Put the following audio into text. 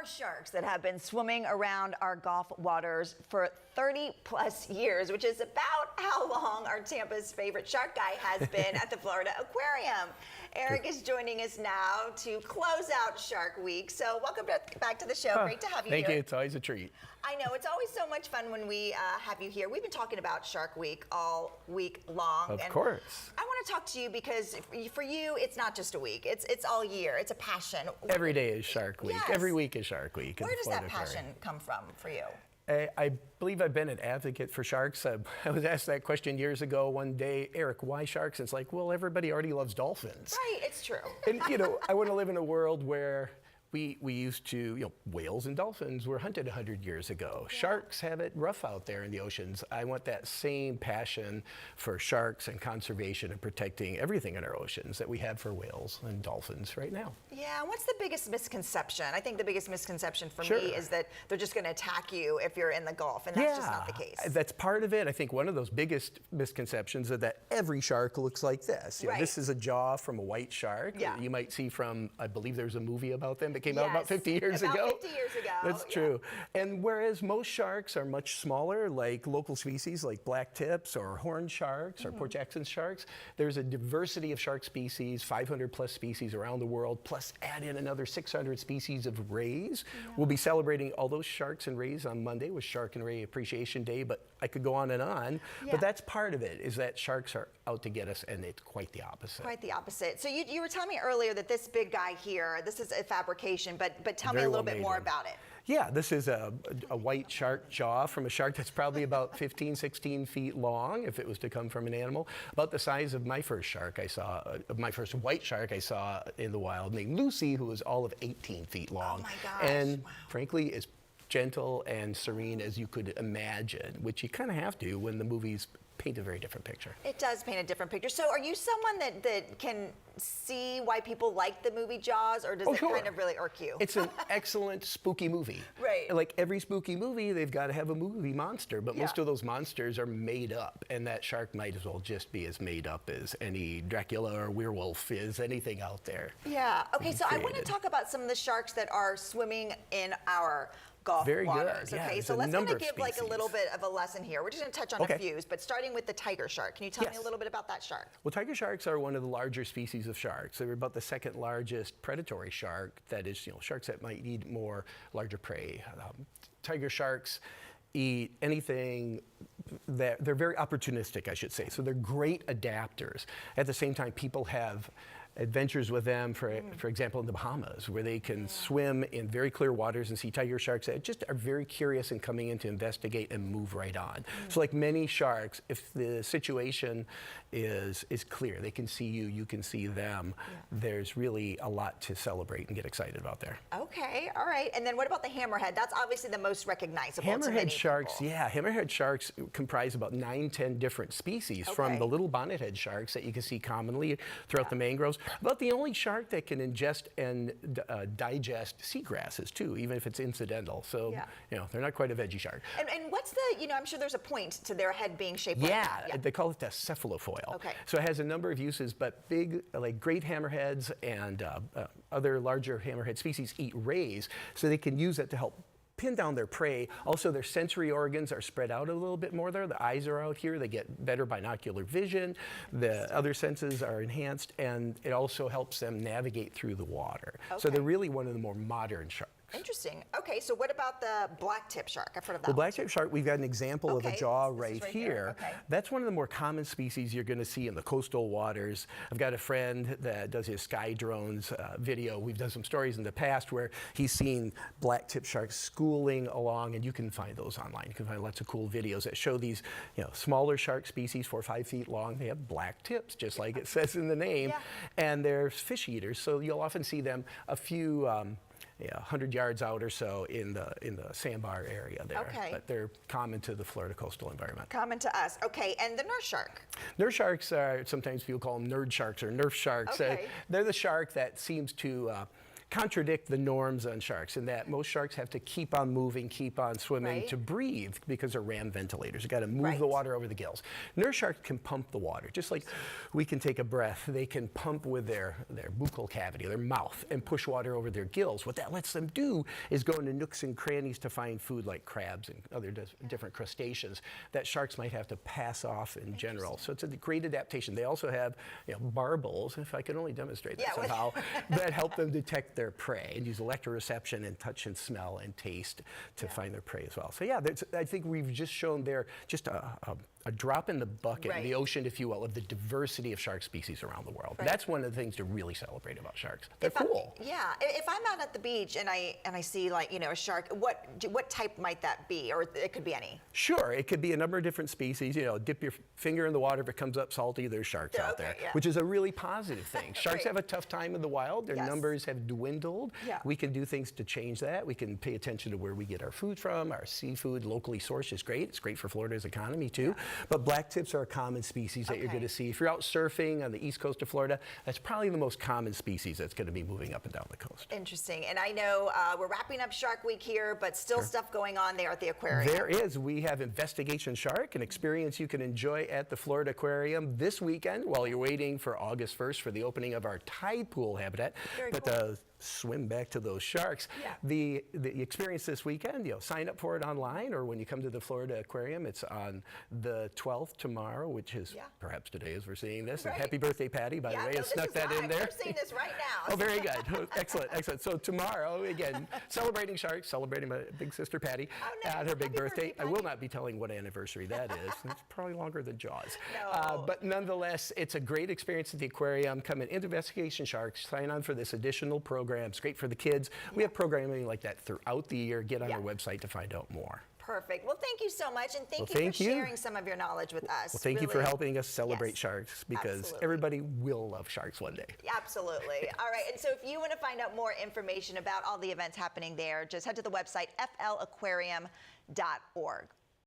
are sharks that have been swimming around our Gulf waters for 30 plus years, which is about how long our Tampa's favorite shark guy has been at the Florida Aquarium. Eric is joining us now to close out Shark Week. So welcome back to the show. Great to have you here. Thank you. It's always a treat. I know. It's always so much fun when we have you here. We've been talking about Shark Week all week long. Of course. I want to talk to you because for you, it's not just a week. It's all year. It's a passion. Every day is Shark Week. Yes. Every week is Shark Week. Where does that passion come from for you? I believe I've been an advocate for sharks. I was asked that question years ago one day, Eric, why sharks? And it's like, well, everybody already loves dolphins. Right, it's true. And, you know, I want to live in a world where we used to, you know, whales and dolphins were hunted 100 years ago. Yeah. Sharks have it rough out there in the oceans. I want that same passion for sharks and conservation and protecting everything in our oceans that we have for whales and dolphins right now. Yeah, and what's the biggest misconception? I think the biggest misconception for me is that they're just going to attack you if you're in the Gulf, and that's just not the case. That's part of it. I think one of those biggest misconceptions is that every shark looks like this. You know, this is a jaw from a white shark. Yeah. You might see from, I believe there's a movie about them. Came out about 50 years ago. About 50 years ago. That's true. And whereas most sharks are much smaller, like local species like black tips or horned sharks or Port Jackson sharks, there's a diversity of shark species, 500 plus species around the world, plus add in another 600 species of rays. Yeah. We'll be celebrating all those sharks and rays on Monday with Shark and Ray Appreciation Day, but I could go on and on. Yeah. But that's part of it, is that sharks are out to get us, and it's quite the opposite. Quite the opposite. So you were telling me earlier that this big guy here, this is a fabrication, but tell me a little bit more about it. Yeah, this is a white shark jaw from a shark that's probably about 15, 16 feet long, if it was to come from an animal. About the size of my first shark I saw, my first white shark I saw in the wild, named Lucy, who was all of 18 feet long. Oh my gosh. And frankly, as gentle and serene as you could imagine, which you kind of have to when the movies paint a very different picture. It does paint a different picture. So are you someone that can see why people like the movie Jaws, or does it kind of really irk you? It's an excellent spooky movie. Right. Like every spooky movie, they've got to have a movie monster, but most of those monsters are made up, and that shark might as well just be as made up as any Dracula or werewolf is, anything out there. Yeah. Okay, so I want to talk about some of the sharks that are swimming in our Gulf waters. Good. Okay, Yeah, so let's kind of give like a little bit of a lesson here. We're just going to touch on a few, but starting with the tiger shark. Can you tell me a little bit about that shark? Well, tiger sharks are one of the larger species of sharks. They're about the second largest predatory shark. That is, you know, sharks that might eat more larger prey. Tiger sharks eat anything that they're very opportunistic, I should say. So they're great adapters. At the same time, people have adventures with them, for example, in the Bahamas, where they can swim in very clear waters and see tiger sharks that just are very curious and coming in to investigate and move right on. So like many sharks, if the situation is clear, they can see you, you can see them, there's really a lot to celebrate and get excited about there. Okay, all right. And then what about the hammerhead? That's obviously the most recognizable to many Hammerhead sharks, people. Hammerhead sharks comprise about 9-10 different species, from the little bonnethead sharks that you can see commonly throughout the mangroves, about the only shark that can ingest and digest seagrasses too, even if it's incidental. So, you know, they're not quite a veggie shark. And what's the, you know, I'm sure there's a point to their head being shaped like that. They call it the cephalofoil. Okay. So it has a number of uses, but big, like great hammerheads and other larger hammerhead species eat rays, so they can use that to help pin down their prey. Also, their sensory organs are spread out a little bit more there. The eyes are out here. They get better binocular vision. The other senses are enhanced, and it also helps them navigate through the water. So they're really one of the more modern sharks. Interesting. Okay, so what about the black tip shark? I've heard of that. The black tip shark, we've got an example of a jaw right here. Okay. That's one of the more common species you're going to see in the coastal waters. I've got a friend that does his sky drones video. We've done some stories in the past where he's seen black tip sharks schooling along, and you can find those online. You can find lots of cool videos that show these, you know, smaller shark species, 4 or 5 feet long. They have black tips, just like it says in the name, and they're fish eaters. So you'll often see them a few 100 yards out or so in the sandbar area there. But they're common to the Florida coastal environment. Common to us. Okay, and the nurse shark? Nurse sharks are, sometimes people call them nerd sharks or nerf sharks. They're the shark that seems to contradict the norms on sharks in that most sharks have to keep on moving, keep on swimming Right. to breathe because they're ram ventilators. You got to move Right. the water over the gills. Nurse sharks can pump the water, just like we can take a breath. They can pump with their buccal cavity, their mouth, and push water over their gills. What that lets them do is go into nooks and crannies to find food like crabs and other different crustaceans that sharks might have to pass off in general. So it's a great adaptation. They also have barbels, if I could only demonstrate that somehow, that help them detect their prey and use electroreception and touch and smell and taste to find their prey as well. So yeah, I think we've just shown there just a drop in the bucket, in the ocean, if you will, of the diversity of shark species around the world. That's one of the things to really celebrate about sharks. They're cool. If I'm out at the beach and I see a shark, what type might that be, or it could be any? Sure, it could be a number of different species. Dip your finger in the water, if it comes up salty, there's sharks out there, which is a really positive thing. Sharks have a tough time in the wild. Their numbers have dwindled. We can do things to change that. We can pay attention to where we get our food from. Our seafood, locally sourced, is great. It's great for Florida's economy too. But black tips are a common species that you're going to see. If you're out surfing on the east coast of Florida, that's probably the most common species that's going to be moving up and down the coast. Interesting. And I know we're wrapping up Shark Week here, but still stuff going on there at the aquarium. There is. We have Investigation Shark, an experience you can enjoy at the Florida Aquarium this weekend while you're waiting for August 1st for the opening of our tide pool habitat. Very cool. Swim back to those sharks. The experience this weekend, sign up for it online, or when you come to the Florida Aquarium, it's on the 12th tomorrow, which is perhaps today as we're seeing this. And happy birthday, Patty, by the way. I snuck that in there. We're seeing this right now. Oh, very good. Excellent, excellent. So tomorrow, again, celebrating sharks, celebrating my big sister Patty on her big birthday. I will not be telling what anniversary that is. It's probably longer than Jaws. No. But nonetheless, it's a great experience at the aquarium. Come in, Investigation Sharks, sign on for this additional program. It's great for the kids. We have programming like that throughout the year. Get on our website to find out more. Perfect. Well, thank you so much, and thank you for sharing some of your knowledge with us. Well, thank you for helping us celebrate sharks, because everybody will love sharks one day. Absolutely. All right, and so if you want to find out more information about all the events happening there, just head to the website flaquarium.org.